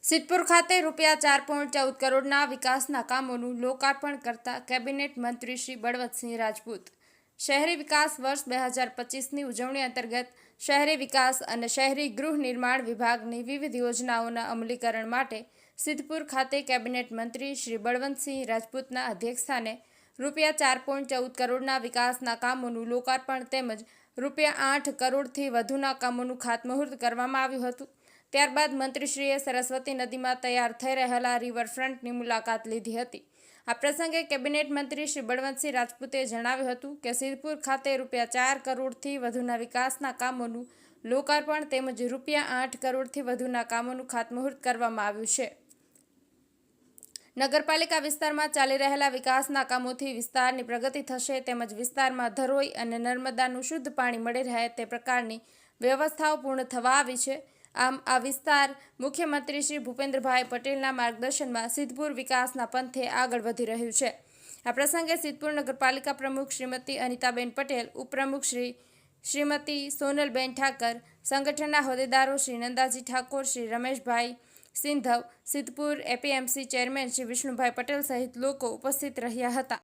સિદ્ધપુર ખાતે ₹4.14 કરોડના વિકાસના કામોનું લોકાર્પણ કરતા કેબિનેટ મંત્રી શ્રી બળવંતસિંહ રાજપૂત. શહેરી વિકાસ વર્ષ 2025ની ઉજવણી અંતર્ગત શહેરી વિકાસ અને શહેરી ગૃહ નિર્માણ વિભાગની વિવિધ યોજનાઓના અમલીકરણ માટે સિદ્ધપુર ખાતે કેબિનેટ મંત્રી શ્રી બળવંતસિંહ રાજપૂતના અધ્યક્ષસ્થાને ₹4.14 કરોડના વિકાસના કામોનું લોકાર્પણ તેમજ ₹8 કરોડથી વધુના કામોનું ખાતમુહૂર્ત કરવામાં આવ્યું હતું. ત્યારબાદ મંત્રીશ્રીએ સરસ્વતી નદીમાં તૈયાર થઈ રહેલા રિવરફ્રન્ટની મુલાકાત લીધી હતી. આ પ્રસંગે કેબિનેટ મંત્રી શ્રી બળવંતસિંહ રાજપૂતે જણાવ્યું હતું કે સિદ્ધપુર ખાતે ₹4 કરોડથી વધુના વિકાસના કામોનું લોકાર્પણ તેમજ ₹8 કરોડથી વધુના કામોનું ખાતમુહૂર્ત કરવામાં આવ્યું છે. નગરપાલિકા વિસ્તારમાં ચાલી રહેલા વિકાસના કામોથી વિસ્તારની પ્રગતિ થશે તેમજ વિસ્તારમાં ધરોઈ અને નર્મદાનું શુદ્ધ પાણી મળી રહે તે પ્રકારની વ્યવસ્થાઓ પૂર્ણ થવા આવી છે. આમ આ વિસ્તાર મુખ્યમંત્રી શ્રી ભૂપેન્દ્રભાઈ પટેલના માર્ગદર્શનમાં સિદ્ધપુર વિકાસના પંથે આગળ વધી રહ્યું છે. આ પ્રસંગે સિદ્ધપુર નગરપાલિકા પ્રમુખ શ્રીમતી અનિતાબેન પટેલ, ઉપપ્રમુખ શ્રીમતી સોનલબેન ઠાકર, સંગઠનના હોદ્દેદારો શ્રી નંદાજી ઠાકોર, શ્રી રમેશભાઈ સિંધવ, સિદ્ધપુર એપીએમસી ચેરમેન શ્રી વિષ્ણુભાઈ પટેલ સહિત લોકો ઉપસ્થિત રહ્યા હતા.